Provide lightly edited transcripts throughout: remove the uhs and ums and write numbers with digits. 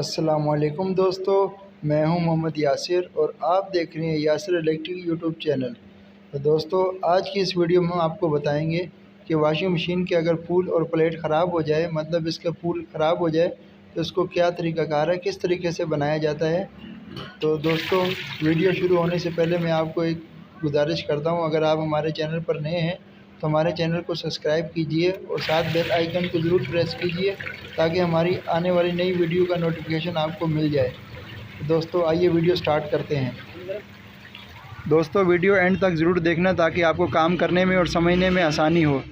अस्सलामुअलैकुम दोस्तों, मैं हूं मोहम्मद यासिर और आप देख रहे हैं यासिर इलेक्ट्रिक यूट्यूब चैनल। तो दोस्तों, आज की इस वीडियो में हम आपको बताएंगे कि वॉशिंग मशीन के अगर पूल और प्लेट ख़राब हो जाए, मतलब इसका पूल ख़राब हो जाए, तो इसको क्या तरीक़ाकार है, किस तरीके से बनाया जाता है। तो दोस्तों, वीडियो शुरू होने से पहले मैं आपको एक गुजारिश करता हूं, अगर आप हमारे चैनल पर नए हैं तो हमारे चैनल को सब्सक्राइब कीजिए और साथ बेल आइकन को ज़रूर प्रेस कीजिए ताकि हमारी आने वाली नई वीडियो का नोटिफिकेशन आपको मिल जाए। तो दोस्तों, आइए वीडियो स्टार्ट करते हैं। दोस्तों, वीडियो एंड तक ज़रूर देखना ताकि आपको काम करने में और समझने में आसानी हो।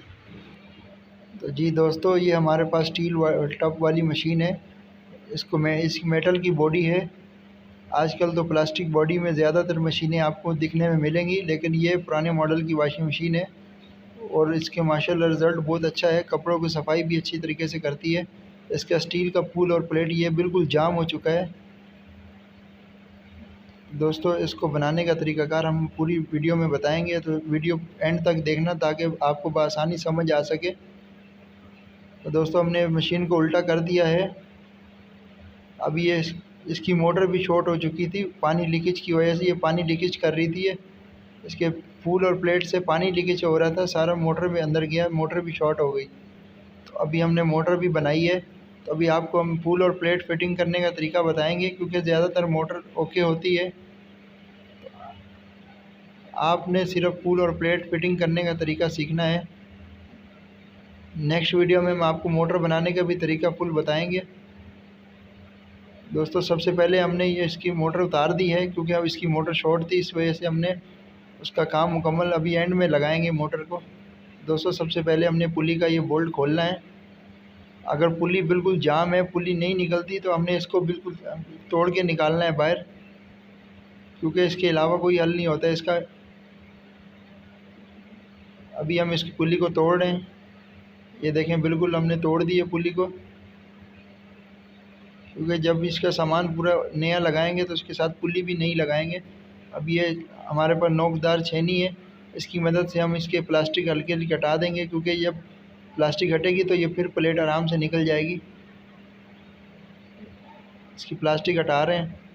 तो जी दोस्तों, ये हमारे पास स्टील टप वाली मशीन है। इसकी मेटल की बॉडी है। आजकल तो प्लास्टिक बॉडी में ज़्यादातर मशीनें आपको दिखने में मिलेंगी, लेकिन ये पुराने मॉडल की वॉशिंग मशीन है और इसके माशाल्लाह रिज़ल्ट बहुत अच्छा है। कपड़ों की सफाई भी अच्छी तरीके से करती है। इसका स्टील का पूल और प्लेट ये बिल्कुल जाम हो चुका है। दोस्तों, इसको बनाने का तरीक़ाकार हम पूरी वीडियो में बताएंगे, तो वीडियो एंड तक देखना ताकि आपको बआसानी समझ आ सके। तो दोस्तों, हमने मशीन को उल्टा कर दिया है। अब ये इसकी मोटर भी शॉर्ट हो चुकी थी, पानी लीकेज की वजह से ये पानी लीकेज कर रही थी। इसके पूल और प्लेट से पानी लीकेज हो रहा था, सारा मोटर में अंदर गया, मोटर भी शॉर्ट हो गई। तो अभी हमने मोटर भी बनाई है। तो अभी आपको हम पूल और प्लेट फिटिंग करने का तरीका बताएंगे, क्योंकि ज़्यादातर मोटर ओके होती है। आपने सिर्फ पूल और प्लेट फिटिंग करने का तरीका सीखना है। नेक्स्ट वीडियो में हम आपको मोटर बनाने का भी तरीका फुल बताएंगे। दोस्तों, सबसे पहले हमने ये इसकी मोटर उतार दी है, क्योंकि अब इसकी मोटर शॉर्ट थी, इस वजह से हमने उसका काम मुकम्मल अभी एंड में लगाएंगे मोटर को। दोस्तों, सबसे पहले हमने पुली का ये बोल्ट खोलना है। अगर पुली बिल्कुल जाम है, पुली नहीं निकलती, तो हमने इसको बिल्कुल तोड़ के निकालना है बाहर, क्योंकि इसके अलावा कोई हल नहीं होता है इसका। अभी हम इसकी पुली को तोड़ रहे हैं। ये देखें, बिल्कुल हमने तोड़ दी है पुली को, क्योंकि जब इसका सामान पूरा नया लगाएंगे तो उसके साथ पुली भी नहीं लगाएंगे। अब ये हमारे पास नोकदार छेनी है, इसकी मदद से हम इसके प्लास्टिक हल्की हल्की हटा देंगे, क्योंकि जब प्लास्टिक हटेगी तो ये फिर प्लेट आराम से निकल जाएगी। इसकी प्लास्टिक हटा रहे हैं।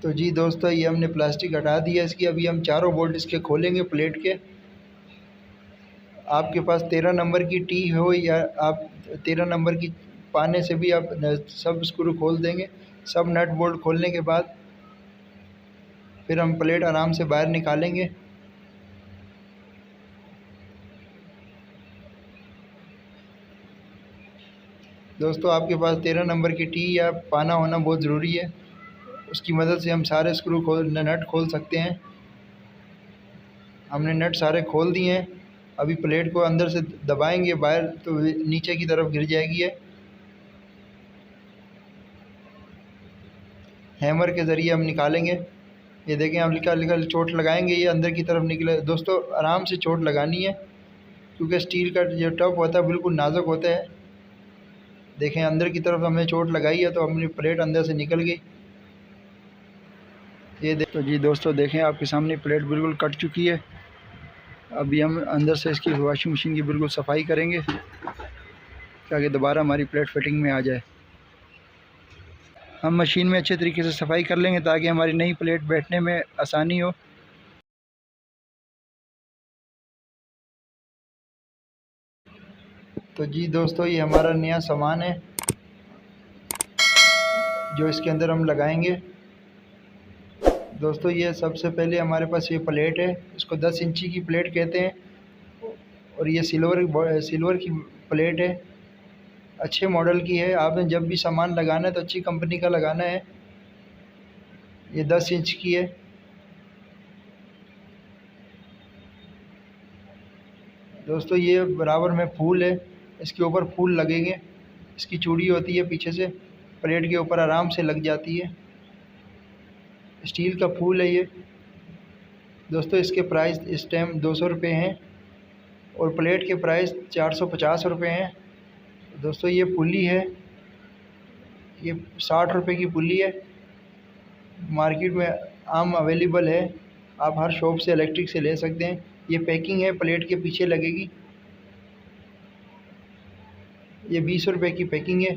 तो जी दोस्तों, ये हमने प्लास्टिक हटा दिया इसकी। अभी हम चारों बोल्ट इसके खोलेंगे प्लेट के। आपके पास 13 नंबर की टी हो या आप 13 नंबर की पाने से भी आप सब स्क्रू खोल देंगे। सब नट बोल्ट खोलने के बाद फिर हम प्लेट आराम से बाहर निकालेंगे। दोस्तों, आपके पास 13 नंबर की टी या पाना होना बहुत ज़रूरी है। उसकी मदद से हम सारे स्क्रू नट खोल सकते हैं। हमने नट सारे खोल दिए हैं। अभी प्लेट को अंदर से दबाएंगे बाहर, तो नीचे की तरफ गिर जाएगी। है हैमर के ज़रिए हम निकालेंगे। ये देखें, हम हल्का चोट लगाएंगे, ये अंदर की तरफ निकले। दोस्तों, आराम से चोट लगानी है, क्योंकि स्टील का जो टप होता है बिल्कुल नाजुक होता है। देखें, अंदर की तरफ हमने चोट लगाई है, तो अपनी प्लेट अंदर से निकल गई। तो जी दोस्तों, देखें, आपके सामने प्लेट बिल्कुल कट चुकी है। अभी हम अंदर से इसकी वॉशिंग मशीन की बिल्कुल सफाई करेंगे ताकि दोबारा हमारी प्लेट फिटिंग में आ जाए। हम मशीन में अच्छे तरीके से सफाई कर लेंगे ताकि हमारी नई प्लेट बैठने में आसानी हो। तो जी दोस्तों, ये हमारा नया सामान है जो इसके अंदर हम लगाएंगे। दोस्तों, ये सबसे पहले हमारे पास ये प्लेट है, इसको 10 इंची की प्लेट कहते हैं, और ये सिल्वर की प्लेट है। अच्छे मॉडल की है। आपने जब भी सामान लगाना है तो अच्छी कंपनी का लगाना है। ये 10 इंच की है। दोस्तों, ये बराबर में फूल है, इसके ऊपर फूल लगेंगे। इसकी चूड़ी होती है पीछे से, प्लेट के ऊपर आराम से लग जाती है। स्टील का फूल है ये। दोस्तों, इसके प्राइस इस टाइम 200 रुपये हैं और प्लेट के प्राइस 450 रुपये हैं। दोस्तों, ये पुली है, ये 60 रुपये की पुली है। मार्केट में आम अवेलेबल है, आप हर शॉप से इलेक्ट्रिक से ले सकते हैं। ये पैकिंग है, प्लेट के पीछे लगेगी। ये 20 रुपये की पैकिंग है।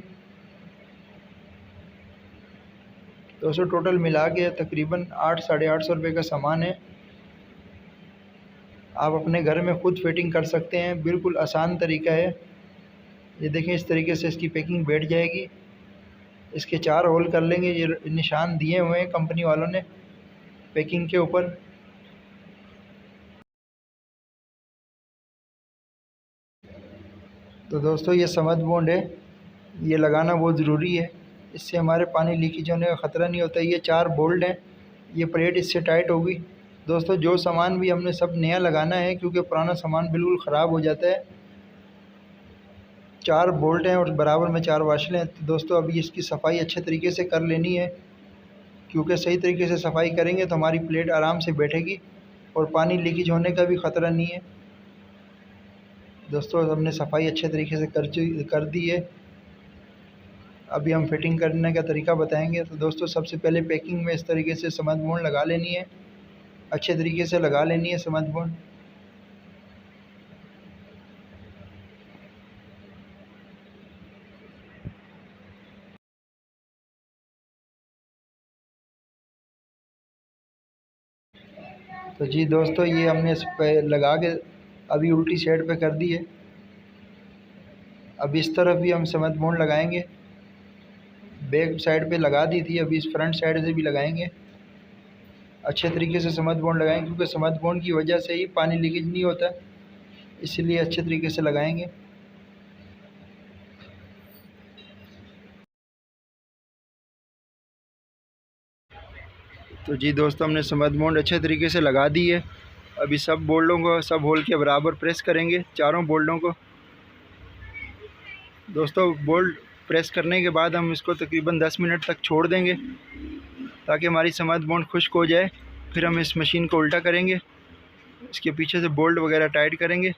दोस्तों टोटल मिला के तकरीबन 800-850 रुपये का सामान है। आप अपने घर में ख़ुद फिटिंग कर सकते हैं, बिल्कुल आसान तरीका है। ये देखें, इस तरीके से इसकी पैकिंग बैठ जाएगी। इसके 4 होल कर लेंगे, ये निशान दिए हुए हैं कंपनी वालों ने पैकिंग के ऊपर। तो दोस्तों ये समद बॉन्ड है, ये लगाना बहुत ज़रूरी है, इससे हमारे पानी लीकेज होने का ख़तरा नहीं होता। ये 4 बोल्ट हैं, ये प्लेट इससे टाइट होगी। दोस्तों जो सामान भी हमने सब नया लगाना है, क्योंकि पुराना सामान बिल्कुल ख़राब हो जाता है। 4 बोल्ट हैं और बराबर में 4 वाशलें हैं। तो दोस्तों अभी इसकी सफाई अच्छे तरीके से कर लेनी है, क्योंकि सही तरीके से सफाई करेंगे तो हमारी प्लेट आराम से बैठेगी और पानी लीकेज होने का भी ख़तरा नहीं है। दोस्तों हमने सफाई अच्छे तरीके से कर दी है। अभी हम फिटिंग करने का तरीका बताएंगे। तो दोस्तों सबसे पहले पैकिंग में इस तरीके से समद बॉन्ड लगा लेनी है, अच्छे तरीके से लगा लेनी है समद बॉन्ड। तो जी दोस्तों ये हमने इस पे लगा के अभी उल्टी साइड पे कर दी है। अब इस तरफ भी हम समद बॉन्ड लगाएंगे, बैक साइड पे लगा दी थी, अभी इस फ्रंट साइड से भी लगाएंगे। अच्छे तरीके से समद बॉन्ड लगाएंगे, क्योंकि समद बॉन्ड की वजह से ही पानी लीकेज नहीं होता, इसलिए अच्छे तरीके से लगाएंगे। तो जी दोस्तों हमने समद बॉन्ड अच्छे तरीके से लगा दी है। अभी सब बोल्टों को, सब होल के बराबर प्रेस करेंगे, चारों बोल्टों को। दोस्तों बोल्ट प्रेस करने के बाद हम इसको तकरीबन 10 मिनट तक छोड़ देंगे, ताकि हमारी समद बॉन्ड खुश्क हो जाए। फिर हम इस मशीन को उल्टा करेंगे, इसके पीछे से बोल्ट वगैरह टाइट करेंगे।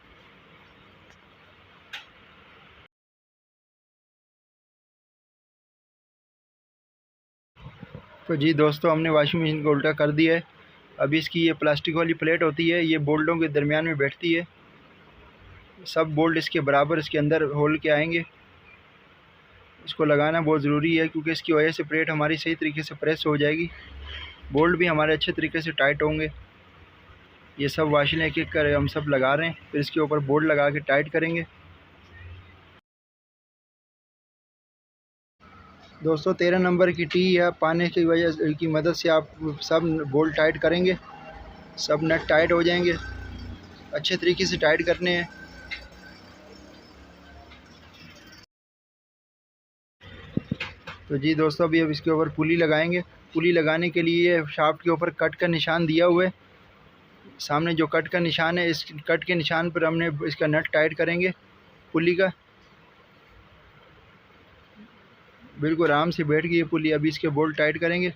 तो जी दोस्तों हमने वॉशिंग मशीन को उल्टा कर दिया है। अभी इसकी ये प्लास्टिक वाली प्लेट होती है, ये बोल्टों के दरमियान में बैठती है। सब बोल्ट इसके बराबर इसके अंदर होल के आएंगे। इसको लगाना बहुत ज़रूरी है, क्योंकि इसकी वजह से प्लेट हमारी सही तरीके से प्रेस हो जाएगी, बोल्ट भी हमारे अच्छे तरीके से टाइट होंगे। ये सब वाशलें एक एक कर हम सब लगा रहे हैं, फिर इसके ऊपर बोल्ट लगा के टाइट करेंगे। दोस्तों 13 नंबर की टी या पाने की वजह की मदद से आप सब बोल्ट टाइट करेंगे, सब नट टाइट हो जाएंगे। अच्छे तरीके से टाइट करने हैं। तो जी दोस्तों अभी अब इसके ऊपर पुली लगाएंगे। पुली लगाने के लिए शाफ्ट के ऊपर कट का निशान दिया हुआ है, सामने जो कट का निशान है, इस कट के निशान पर हमने इसका नट टाइट करेंगे पुली का। बिल्कुल आराम से बैठ गई ये पुली। अभी इसके बोल्ट टाइट करेंगे,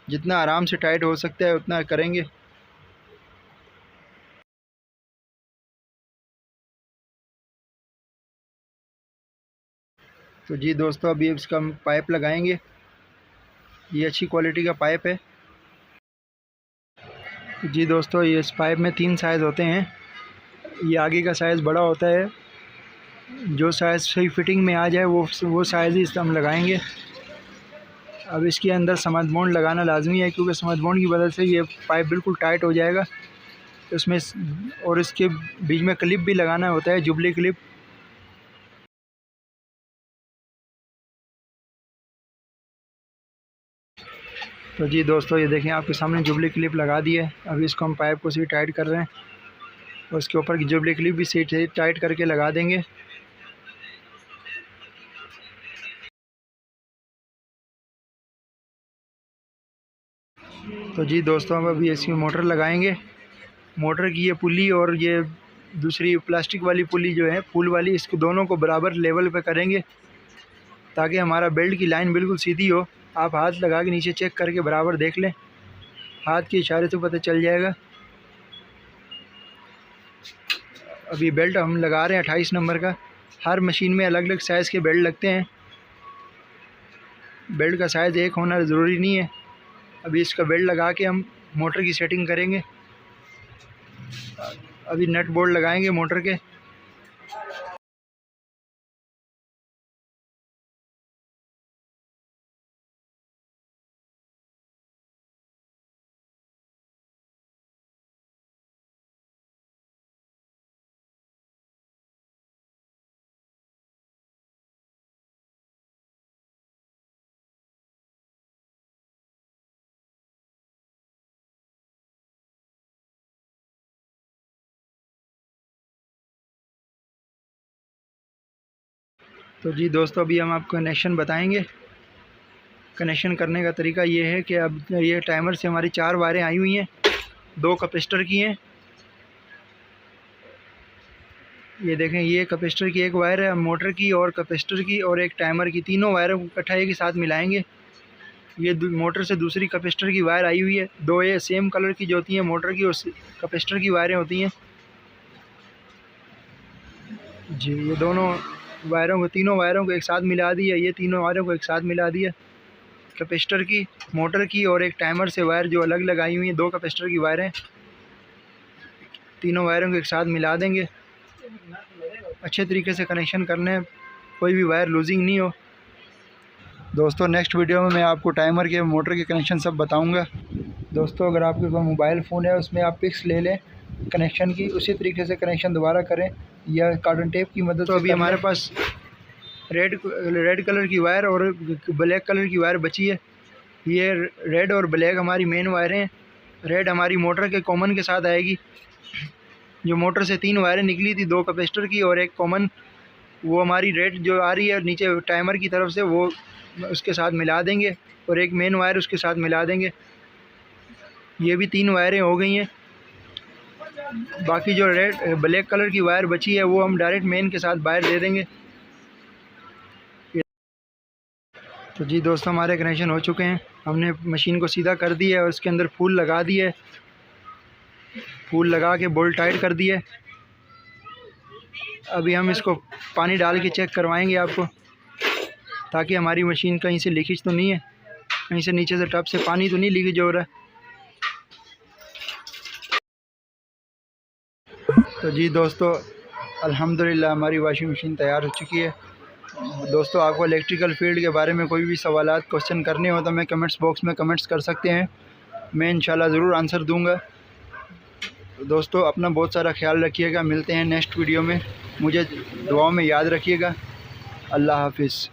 जितना आराम से टाइट हो सकता है उतना करेंगे। तो जी दोस्तों अभी इसका पाइप लगाएंगे, ये अच्छी क्वालिटी का पाइप है। जी दोस्तों ये इस पाइप में 3 साइज़ होते हैं। ये आगे का साइज़ बड़ा होता है, जो साइज़ सही फिटिंग में आ जाए वो साइज़ ही हम लगाएंगे। अब इसके अंदर समद बॉन्ड लगाना लाजमी है, क्योंकि समद बॉन्ड की वजह से ये पाइप बिल्कुल टाइट हो जाएगा इसमें। और इसके बीच में क्लिप भी लगाना होता है, जुबली क्लिप। तो जी दोस्तों ये देखें आपके सामने जुबली क्लिप लगा दी है। अभी इसको हम पाइप को सही टाइट कर रहे हैं, और उसके ऊपर की जुबली क्लिप भी सही टाइट करके लगा देंगे। तो जी दोस्तों हम अभी इसकी मोटर लगाएंगे। मोटर की ये पुली और ये दूसरी प्लास्टिक वाली पुली जो है फूल वाली, इसको दोनों को बराबर लेवल पे करेंगे, ताकि हमारा बेल्ट की लाइन बिल्कुल सीधी हो। आप हाथ लगा के नीचे चेक करके बराबर देख लें, हाथ के इशारे से पता चल जाएगा। अभी बेल्ट हम लगा रहे हैं 28 नंबर का। हर मशीन में अलग अलग साइज़ के बेल्ट लगते हैं। बेल्ट का साइज़ एक होना ज़रूरी नहीं है। अभी इसका बेल्ट लगा के हम मोटर की सेटिंग करेंगे। अभी नट बोल्ट लगाएंगे मोटर के। तो जी दोस्तों, अभी हम आपको कनेक्शन बताएंगे। कनेक्शन करने का तरीका ये है कि अब ये टाइमर से हमारी 4 वायरें आई हुई हैं, 2 कैपेसिटर की हैं। ये देखें, ये कैपेसिटर की एक वायर है, मोटर की और कैपेसिटर की और एक टाइमर की, तीनों वायरों को इकट्ठा एक ही साथ मिलाएंगे। ये मोटर से दूसरी कैपेसिटर की वायर आई हुई है। 2 ये सेम कलर की जो होती हैं मोटर की और कैपेसिटर की वायरें होती हैं जी। ये दोनों वायरों को, तीनों वायरों को एक साथ मिला दिया। ये तीनों वायरों को एक साथ मिला दिया, कैपेसिटर की, मोटर की और एक टाइमर से वायर जो अलग लगाई हुई हैं। 2 कैपेसिटर की वायरें, तीनों वायरों को एक साथ मिला देंगे। अच्छे तरीके से कनेक्शन करने, कोई भी वायर लूजिंग नहीं हो। दोस्तों नेक्स्ट वीडियो में मैं आपको टाइमर के, मोटर के कनेक्शन सब बताऊंगा। दोस्तों अगर आपके पास मोबाइल फ़ोन है उसमें आप पिक्स ले लें कनेक्शन की, उसी तरीके से कनेक्शन दोबारा करें या कार्टन टेप की मदद से। तो अभी हमारे पास रेड कलर की वायर और ब्लैक कलर की वायर बची है। ये रेड और ब्लैक हमारी मेन वायरें हैं। रेड हमारी मोटर के कॉमन के साथ आएगी। जो मोटर से 3 वायरें निकली थी, 2 कैपेसिटर की और एक कॉमन, वो हमारी रेड जो आ रही है नीचे टाइमर की तरफ से, वो उसके साथ मिला देंगे और एक मेन वायर उसके साथ मिला देंगे। ये भी 3 वायरें हो गई हैं। बाकी जो ब्लैक कलर की वायर बची है वो हम डायरेक्ट मेन के साथ वायर दे देंगे। तो जी दोस्तों, हमारे कनेक्शन हो चुके हैं। हमने मशीन को सीधा कर दिया है और उसके अंदर फूल लगा दिए, फूल लगा के बोल्ट टाइट कर दिए। अभी हम इसको पानी डाल के चेक करवाएंगे आपको, ताकि हमारी मशीन कहीं से लीकेज तो नहीं है, कहीं से नीचे से टब से पानी तो नहीं लीकेज हो रहा है। तो जी दोस्तों, अल्हम्दुलिल्लाह हमारी वॉशिंग मशीन तैयार हो चुकी है। दोस्तों आपको इलेक्ट्रिकल फील्ड के बारे में कोई भी सवालात, क्वेश्चन करने हो तो मैं कमेंट्स बॉक्स में कमेंट्स कर सकते हैं, मैं इंशाल्लाह ज़रूर आंसर दूंगा। तो दोस्तों अपना बहुत सारा ख्याल रखिएगा। मिलते हैं नेक्स्ट वीडियो में। मुझे दुआओं में याद रखिएगा। अल्लाह हाफिज़।